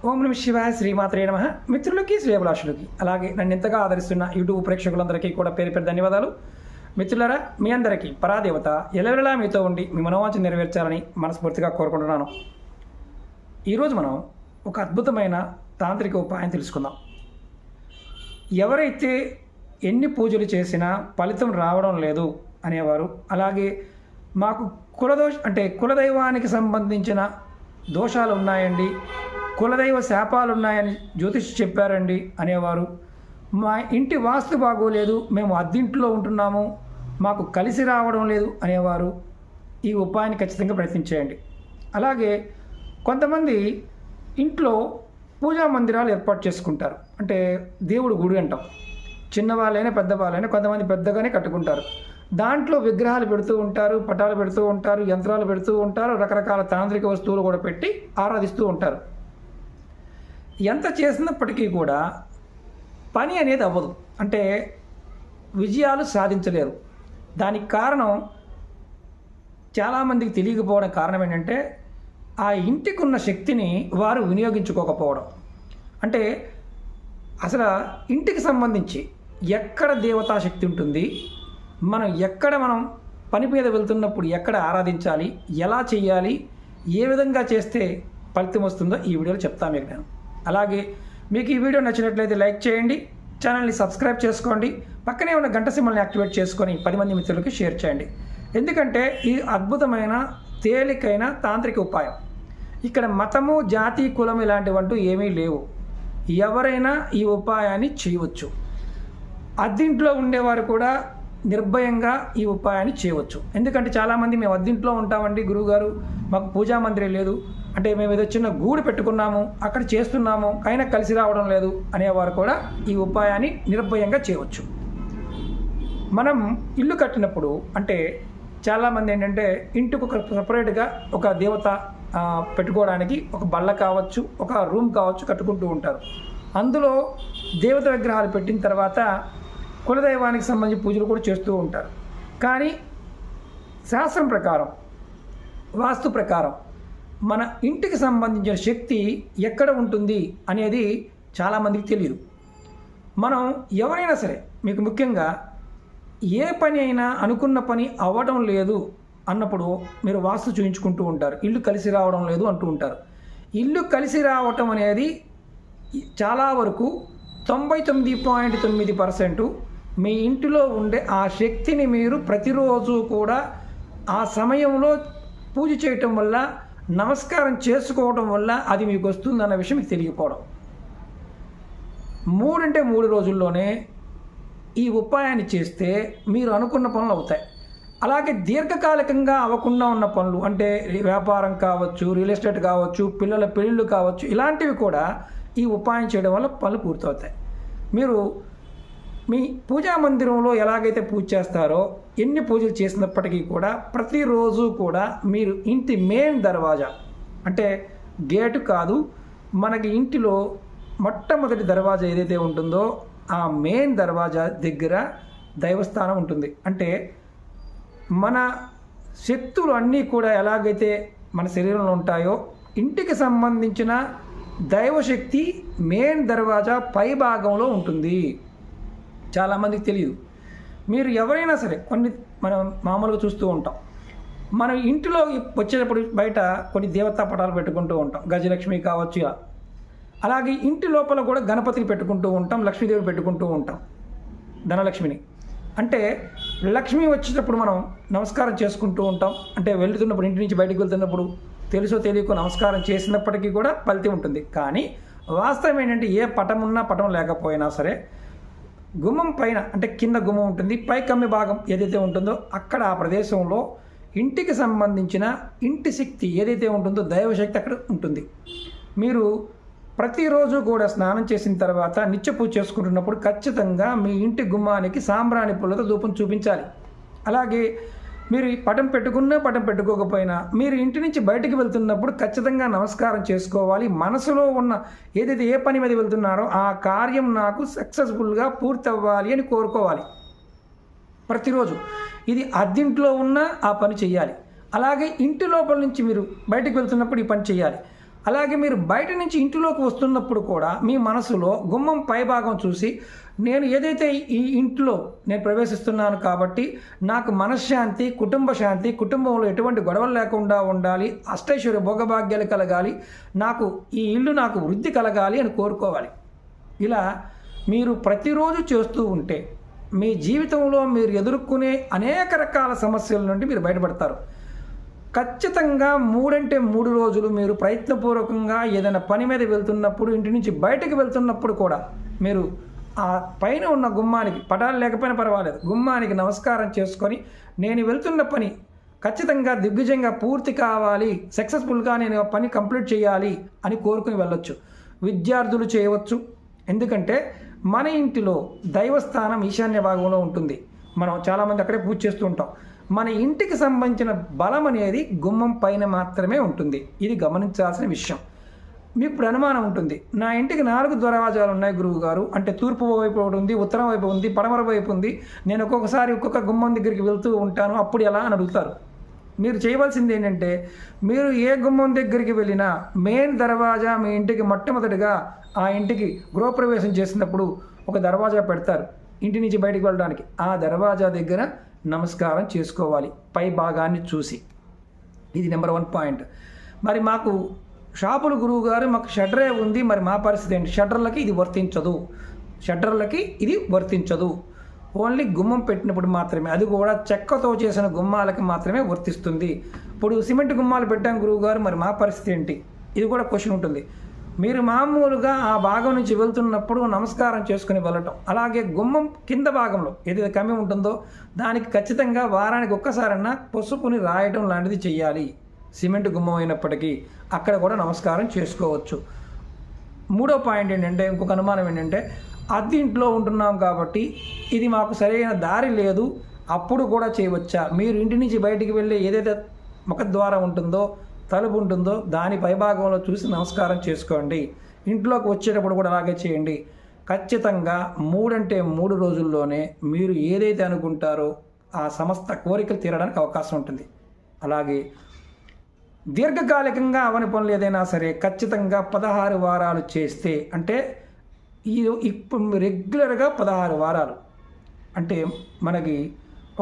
ఓం నమ శివాయ శ్రీమాత్రే నమ. మిత్రులకి శ్రేయభిలాషులకి అలాగే నన్ను ఎంతగా ఆదరిస్తున్న యూట్యూబ్ ప్రేక్షకులందరికీ కూడా పేరు పేరు ధన్యవాదాలు. మిత్రులారా, మీ అందరికీ పరాదేవత ఎల్లవెల్లలా మీతో ఉండి మీ మనోవాంఛ నెరవేర్చాలని మనస్ఫూర్తిగా కోరుకుంటున్నాను. ఈరోజు మనం ఒక అద్భుతమైన తాంత్రిక ఉపాయం తెలుసుకుందాం. ఎవరైతే ఎన్ని పూజలు చేసినా ఫలితం రావడం లేదు అనేవారు, అలాగే మాకు కులదైవానికి సంబంధించిన దోషాలు ఉన్నాయండి, కులదైవ శాపాలు ఉన్నాయని జ్యోతిష్ చెప్పారండి అనేవారు, మా ఇంటి వాస్తు బాగోలేదు, మేము అద్దింట్లో ఉంటున్నాము, మాకు కలిసి రావడం లేదు అనేవారు ఈ ఉపాయాన్ని ఖచ్చితంగా ప్రయత్నించేయండి. అలాగే కొంతమంది ఇంట్లో పూజా మందిరాలు ఏర్పాటు చేసుకుంటారు. అంటే దేవుడు గుడి అంటాం. చిన్నవాళ్ళైనా పెద్దవాళ్ళైనా కొంతమంది పెద్దగానే కట్టుకుంటారు. దాంట్లో విగ్రహాలు పెడుతూ ఉంటారు, పటాలు పెడుతూ ఉంటారు, యంత్రాలు పెడుతూ ఉంటారు, రకరకాల తాంత్రిక వస్తువులు కూడా పెట్టి ఆరాధిస్తూ ఉంటారు. ఎంత చేసినప్పటికీ కూడా పని అనేది అవ్వదు, అంటే విజయాలు సాధించలేరు. దానికి కారణం చాలామందికి తెలియకపోవడం కారణం ఏంటంటే ఆ ఇంటికి ఉన్న శక్తిని వారు వినియోగించుకోకపోవడం. అంటే అసలు ఇంటికి సంబంధించి ఎక్కడ దేవతా శక్తి ఉంటుంది, మనం పని మీద వెళ్తున్నప్పుడు ఎక్కడ ఆరాధించాలి, ఎలా చేయాలి, ఏ విధంగా చేస్తే ఫలితం వస్తుందో ఈ వీడియోలో చెప్తాను మీకు నేను. అలాగే మీకు ఈ వీడియో నచ్చినట్లయితే లైక్ చేయండి, ఛానల్ని సబ్స్క్రైబ్ చేసుకోండి, పక్కనే ఉన్న గంట సింబల్ని యాక్టివేట్ చేసుకొని 10 మంది మిత్రులకి షేర్ చేయండి. ఎందుకంటే ఈ అద్భుతమైన తేలికైన తాంత్రిక ఉపాయం. ఇక్కడ మతము, జాతి, కులం ఇలాంటివంటూ ఏమీ లేవు. ఎవరైనా ఈ ఉపాయాన్ని చేయవచ్చు. అద్దింట్లో ఉండేవారు కూడా నిర్భయంగా ఈ ఉపాయాన్ని చేయవచ్చు. ఎందుకంటే చాలామంది మేము అద్దింట్లో ఉంటామండి గురువుగారు, మాకు పూజా మందిరం లేదు, అంటే మేము ఏదో చిన్న గూడు పెట్టుకున్నాము, అక్కడ చేస్తున్నాము, అయినా కలిసి రావడం లేదు అనేవారు కూడా ఈ ఉపాయాన్ని నిర్భయంగా చేయవచ్చు. మనం ఇల్లు కట్టినప్పుడు అంటే చాలామంది ఏంటంటే ఇంటికి ఒక సపరేట్గా ఒక దేవత పెట్టుకోవడానికి ఒక బల్ల కావచ్చు, ఒక రూమ్ కావచ్చు కట్టుకుంటూ ఉంటారు. అందులో దేవత విగ్రహాలు పెట్టిన తర్వాత కులదైవానికి సంబంధించి పూజలు కూడా చేస్తూ ఉంటారు. కానీ శాస్త్రం ప్రకారం, వాస్తు ప్రకారం మన ఇంటికి సంబంధించిన శక్తి ఎక్కడ ఉంటుంది అనేది చాలామందికి తెలియదు. మనం ఎవరైనా సరే, మీకు ముఖ్యంగా ఏ పని అయినా అనుకున్న పని అవ్వడం లేదు అన్నప్పుడు మీరు వాస్తు చూయించుకుంటూ ఉంటారు, ఇల్లు కలిసి రావడం లేదు అంటూ ఉంటారు. ఇల్లు కలిసి రావటం అనేది చాలా వరకు 99.9% మీ ఇంటిలో ఉండే ఆ శక్తిని మీరు ప్రతిరోజు కూడా ఆ సమయంలో పూజ చేయటం వల్ల, నమస్కారం చేసుకోవడం వల్ల అది మీకు వస్తుందన్న విషయం మీకు తెలియకపోవడం. 3 రోజుల్లోనే ఈ ఉపాయాన్ని చేస్తే మీరు అనుకున్న పనులు అవుతాయి. అలాగే దీర్ఘకాలికంగా అవ్వకుండా ఉన్న పనులు, అంటే వ్యాపారం కావచ్చు, రియల్ ఎస్టేట్ కావచ్చు, పిల్లల పెళ్ళిళ్ళు కావచ్చు, ఇలాంటివి కూడా ఈ ఉపాయం చేయడం వల్ల పనులు పూర్తవుతాయి. మీరు మీ పూజా మందిరంలో ఎలాగైతే పూజ చేస్తారో, ఎన్ని పూజలు చేసినప్పటికీ కూడా ప్రతిరోజు కూడా మీరు ఇంటి మెయిన్ దర్వాజా, అంటే గేటు కాదు, మనకి ఇంటిలో మొట్టమొదటి దర్వాజా ఏదైతే ఉంటుందో ఆ మెయిన్ దర్వాజా దగ్గర దైవస్థానం ఉంటుంది. అంటే మన శక్తులు అన్నీ కూడా ఎలాగైతే మన శరీరంలో ఉంటాయో, ఇంటికి సంబంధించిన దైవశక్తి మెయిన్ దర్వాజా పై భాగంలో ఉంటుంది. చాలామందికి తెలియదు. మీరు ఎవరైనా సరే మనం మామూలుగా చూస్తూ ఉంటాం, మన ఇంటిలో వచ్చేటప్పుడు బయట కొన్ని దేవతా పటాలు పెట్టుకుంటూ ఉంటాం, గజలక్ష్మి కావచ్చు. అలాగే ఇంటి లోపల కూడా గణపతిని పెట్టుకుంటూ ఉంటాం, లక్ష్మీదేవి పెట్టుకుంటూ ఉంటాం, ధనలక్ష్మిని. అంటే లక్ష్మి వచ్చేటప్పుడు మనం నమస్కారం చేసుకుంటూ ఉంటాం. అంటే వెళ్తున్నప్పుడు, ఇంటి నుంచి బయటకు వెళ్తున్నప్పుడు తెలుసో తెలియకో నమస్కారం చేసినప్పటికీ కూడా ఫలితం ఉంటుంది. కానీ వాస్తవం ఏంటంటే ఏ పటం ఉన్నా పటం లేకపోయినా సరే గుమ్మం పైన, అంటే కింద గుమ్మం ఉంటుంది, పై కమ్మి భాగం ఏదైతే ఉంటుందో అక్కడ ఆ ప్రదేశంలో ఇంటికి సంబంధించిన ఇంటి శక్తి ఏదైతే ఉంటుందో దైవశక్తి అక్కడ ఉంటుంది. మీరు ప్రతిరోజు కూడా స్నానం చేసిన తర్వాత నిత్య పూజ చేసుకుంటున్నప్పుడు ఖచ్చితంగా మీ ఇంటి గుమ్మానికి సాంబ్రాణి పుల్లతో ధూపం చూపించాలి. అలాగే మీరు పటం పెట్టుకున్నా పటం పెట్టుకోకపోయినా మీరు ఇంటి నుంచి బయటికి వెళ్తున్నప్పుడు ఖచ్చితంగా నమస్కారం చేసుకోవాలి. మనసులో ఉన్న ఏదైతే ఏ పని మీద వెళ్తున్నారో ఆ కార్యం నాకు సక్సెస్ఫుల్గా పూర్తి అవ్వాలి అని కోరుకోవాలి ప్రతిరోజు. ఇది అద్దింట్లో ఉన్న ఆ పని చేయాలి. అలాగే ఇంటి లోపల నుంచి మీరు బయటికి వెళ్తున్నప్పుడు ఈ పని చేయాలి. అలాగే మీరు బయట నుంచి ఇంటిలోకి వస్తున్నప్పుడు కూడా మీ మనసులో గుమ్మం పైభాగం చూసి నేను ఏదైతే ఈ ఇంట్లో నేను ప్రవేశిస్తున్నాను కాబట్టి నాకు మనశ్శాంతి, కుటుంబ శాంతి, కుటుంబంలో ఎటువంటి గొడవలు లేకుండా ఉండాలి, అష్టైశ్వర్య భోగభాగ్యాలు కలగాలి, నాకు ఈ ఇల్లు నాకు వృద్ధి కలగాలి అని కోరుకోవాలి. ఇలా మీరు ప్రతిరోజు చేస్తూ ఉంటే మీ జీవితంలో మీరు ఎదుర్కొనే అనేక రకాల సమస్యల నుండి మీరు బయటపడతారు. ఖచ్చితంగా 3 అంటే 3 రోజులు మీరు ప్రయత్నపూర్వకంగా ఏదైనా పని మీద వెళ్తున్నప్పుడు, ఇంటి నుంచి బయటకు వెళ్తున్నప్పుడు కూడా మీరు ఆ పైన ఉన్న గుమ్మానికి, పటాలు లేకపోయినా పర్వాలేదు, గుమ్మానికి నమస్కారం చేసుకొని నేను వెళ్తున్న పని ఖచ్చితంగా దిగ్విజయంగా పూర్తి కావాలి, సక్సెస్ఫుల్గా నేను ఆ పని కంప్లీట్ చేయాలి అని కోరుకుని వెళ్ళొచ్చు. విద్యార్థులు చేయవచ్చు. ఎందుకంటే మన ఇంటిలో దైవస్థానం ఈశాన్య భాగంలో ఉంటుంది. మనం చాలామంది అక్కడే పూజ చేస్తూ ఉంటాం. మన ఇంటికి సంబంధించిన బలం అనేది గుమ్మం పైన మాత్రమే ఉంటుంది. ఇది గమనించాల్సిన విషయం. మీకు ఇప్పుడు అనుమానం ఉంటుంది, నా ఇంటికి 4 దర్వాజాలు ఉన్నాయి గురువు గారు, అంటే తూర్పు వైపు ఒకటి ఉంది, ఉత్తరం వైపు ఉంది, పడమర వైపు ఉంది, నేను ఒక్కొక్కసారి ఒక్కొక్క గుమ్మం దగ్గరికి వెళ్తూ ఉంటాను, అప్పుడు ఎలా అని అడుగుతారు. మీరు చేయవలసింది ఏంటంటే, మీరు ఏ గుమ్మం దగ్గరికి వెళ్ళినా మెయిన్ దర్వాజా మీ ఇంటికి మొట్టమొదటిగా ఆ ఇంటికి గృహప్రవేశం చేసినప్పుడు ఒక దర్వాజా పెడతారు ఇంటి నుంచి బయటికి వెళ్ళడానికి. ఆ దర్వాజా దగ్గర నమస్కారం చేసుకోవాలి పై భాగాన్ని చూసి. ఇది నెంబర్ 1 పాయింట్. మరి మాకు షాపులు గురువు గారు మాకు షట్టరే ఉంది, మరి మా పరిస్థితి ఏంటి? షట్టర్లకి ఇది వర్తించదు. ఓన్లీ గుమ్మం పెట్టినప్పుడు మాత్రమే, అది కూడా చెక్కతో చేసిన గుమ్మాలకి మాత్రమే వర్తిస్తుంది. ఇప్పుడు సిమెంట్ గుమ్మాలు పెట్టాం గురువు గారు, మరి మా పరిస్థితి ఏంటి? ఇది కూడా క్వశ్చన్ ఉంటుంది. మీరు మామూలుగా ఆ భాగం నుంచి వెళ్తున్నప్పుడు నమస్కారం చేసుకుని వెళ్ళటం. అలాగే గుమ్మం కింద భాగంలో ఏదైతే కమ్మి ఉంటుందో దానికి ఖచ్చితంగా వారానికి ఒక్కసారన్నా పసుపుని రాయటం లాంటిది చేయాలి. సిమెంట్ గుమ్మం అయినప్పటికీ అక్కడ కూడా నమస్కారం చేసుకోవచ్చు. 3వ పాయింట్ ఏంటంటే, ఇంకొక అనుమానం ఏంటంటే, అద్దె ఇంట్లో ఉంటున్నాం కాబట్టి ఇది మాకు సరైన దారి లేదు, అప్పుడు కూడా చేయవచ్చా? మీరు ఇంటి నుంచి బయటికి వెళ్ళి ఏదైతే ముఖద్వారం ఉంటుందో, తలుపు ఉంటుందో దాని పైభాగంలో చూసి నమస్కారం చేసుకోండి. ఇంట్లోకి వచ్చేటప్పుడు కూడా అలాగే చేయండి. ఖచ్చితంగా 3 అంటే 3 రోజుల్లోనే మీరు ఏదైతే అనుకుంటారో ఆ సమస్త కోరికలు తీరడానికి అవకాశం ఉంటుంది. అలాగే దీర్ఘకాలికంగా అవని పనులు ఏదైనా సరే ఖచ్చితంగా 16 వారాలు చేస్తే, అంటే ఇప్పుడు రెగ్యులర్గా 16 వారాలు అంటే మనకి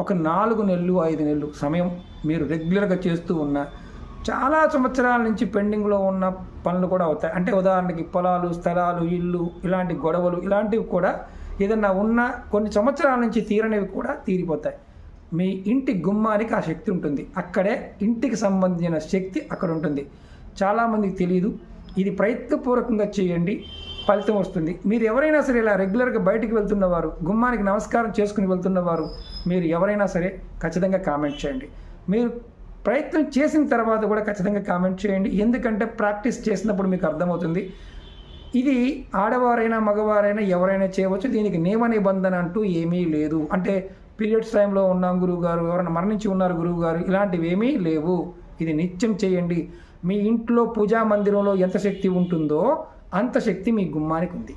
ఒక 4 నెలలు 5 నెలలు సమయం మీరు రెగ్యులర్గా చేస్తూ ఉన్న చాలా సంవత్సరాల నుంచి పెండింగ్లో ఉన్న పనులు కూడా అవుతాయి. అంటే ఉదాహరణకి పొలాలు, స్థలాలు, ఇల్లు, ఇలాంటి గొడవలు ఇలాంటివి కూడా ఏదన్నా ఉన్న కొన్ని సంవత్సరాల నుంచి తీరనివి కూడా తీరిపోతాయి. మీ ఇంటి గుమ్మానికి ఆ శక్తి ఉంటుంది. అక్కడే ఇంటికి సంబంధించిన శక్తి అక్కడ ఉంటుంది. చాలామందికి తెలియదు. ఇది ప్రయత్నపూర్వకంగా చేయండి, ఫలితం వస్తుంది. మీరు ఎవరైనా సరే ఇలా రెగ్యులర్గా బయటికి వెళ్తున్నవారు, గుమ్మానికి నమస్కారం చేసుకుని వెళ్తున్నవారు, మీరు ఎవరైనా సరే ఖచ్చితంగా కామెంట్ చేయండి. మీరు ప్రయత్నం చేసిన తర్వాత కూడా ఖచ్చితంగా కామెంట్ చేయండి. ఎందుకంటే ప్రాక్టీస్ చేసినప్పుడు మీకు అర్థమవుతుంది. ఇది ఆడవారైనా మగవారైనా ఎవరైనా చేయవచ్చు. దీనికి నియమ నిబంధన అంటూ ఏమీ లేదు. అంటే పీరియడ్స్ టైంలో ఉన్నాం గురువుగారు, ఎవరైనా మరణించి ఉన్నారు గురువుగారు, ఇలాంటివి ఏమీ లేవు. ఇది నిత్యం చేయండి. మీ ఇంట్లో పూజా మందిరంలో ఎంత శక్తి ఉంటుందో అంత శక్తి మీ గుమ్మానికి ఉంది.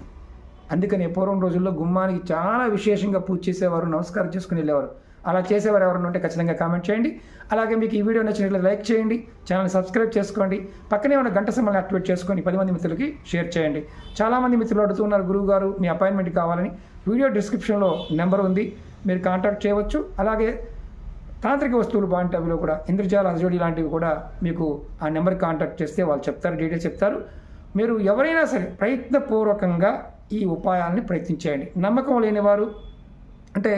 అందుకని పూర్వం రోజుల్లో గుమ్మానికి చాలా విశేషంగా పూజ చేసేవారు, నమస్కారం చేసుకుని వెళ్ళేవారు. అలా చేసేవారు ఎవరైనా ఉంటే ఖచ్చితంగా కామెంట్ చేయండి. అలాగే మీకు ఈ వీడియో నచ్చినట్లయితే లైక్ చేయండి, ఛానల్ సబ్స్క్రైబ్ చేసుకోండి, పక్కనే ఉన్న గంట సింబల్ని యాక్టివేట్ చేసుకొని 10 మంది మిత్రులకి షేర్ చేయండి. చాలామంది మిత్రులు అడుగుతున్నారు గురువు గారు మీ అపాయింట్మెంట్ కావాలని. వీడియో డిస్క్రిప్షన్లో నెంబర్ ఉంది, మీరు కాంటాక్ట్ చేయవచ్చు. అలాగే తాంత్రిక వస్తువులు పాయింట్ ఆఫ్ వ్యూలో కూడా ఇంద్రజాల హజోడి లాంటివి కూడా మీకు ఆ నెంబర్కి కాంటాక్ట్ చేస్తే వాళ్ళు చెప్తారు, డీటెయిల్స్ చెప్తారు. మీరు ఎవరైనా సరే ప్రయత్నపూర్వకంగా ఈ ఉపాయాలని ప్రయత్నించేయండి. నమ్మకం లేనివారు, అంటే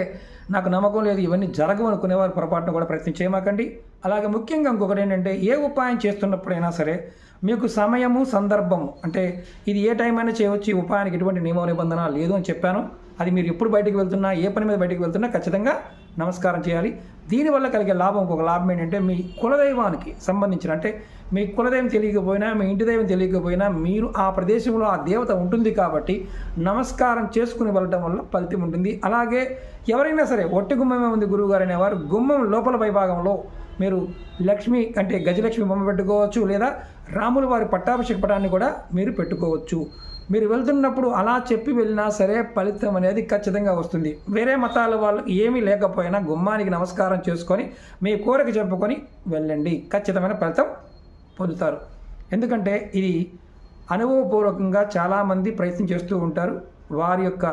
నాకు నమ్మకం లేదు ఇవన్నీ జరగవు అనుకునేవారు పొరపాటును కూడా ప్రయత్నం చేయమాకండి. అలాగే ముఖ్యంగా ఇంకొకటి ఏంటంటే, ఏ ఉపాయం చేస్తున్నప్పుడైనా సరే మీకు సమయము, సందర్భము, అంటే ఇది ఏ టైం అయినా చేయవచ్చు, ఈ ఉపాయానికి ఎటువంటి నియమ నిబంధన లేదు అని చెప్పాను. అది మీరు ఎప్పుడు బయటికి వెళ్తున్నా, ఏ పని మీద బయటికి వెళ్తున్నా ఖచ్చితంగా నమస్కారం చేయాలి. దీనివల్ల కలిగే లాభం, ఇంకొక లాభం ఏంటంటే, మీ కులదైవానికి సంబంధించిన, అంటే మీ కులదైవం తెలియకపోయినా, మీ ఇంటి దైవం తెలియకపోయినా, మీరు ఆ ప్రదేశంలో ఆ దేవత ఉంటుంది కాబట్టి నమస్కారం చేసుకుని వెళ్ళటం వల్ల ఫలితం ఉంటుంది. అలాగే ఎవరైనా సరే ఒట్టి గుమ్మమే ఉంది గురువుగారు అనేవారు, గుమ్మం లోపల పైభాగంలో మీరు లక్ష్మి, అంటే గజలక్ష్మి బొమ్మ పెట్టుకోవచ్చు, లేదా రాముల వారి పట్టాభిషేక పటాన్ని కూడా మీరు పెట్టుకోవచ్చు. మీరు వెళ్తున్నప్పుడు అలా చెప్పి వెళ్ళినా సరే ఫలితం అనేది ఖచ్చితంగా వస్తుంది. వేరే మతాల వాళ్ళు ఏమీ లేకపోయినా గుమ్మానికి నమస్కారం చేసుకొని మీ కోరిక చెప్పుకొని వెళ్ళండి, ఖచ్చితమైన ఫలితం పొందుతారు. ఎందుకంటే ఇది అనుభవపూర్వకంగా చాలామంది ప్రయత్నం చేస్తూ ఉంటారు. వారి యొక్క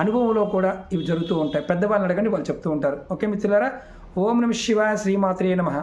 అనుభవంలో కూడా ఇవి జరుగుతూ ఉంటాయి. పెద్దవాళ్ళని అడగండి, వాళ్ళు చెప్తూ ఉంటారు. ఓకే మిత్రులారా, ఓం నమః శివాయ, శ్రీమాత్రే నమః.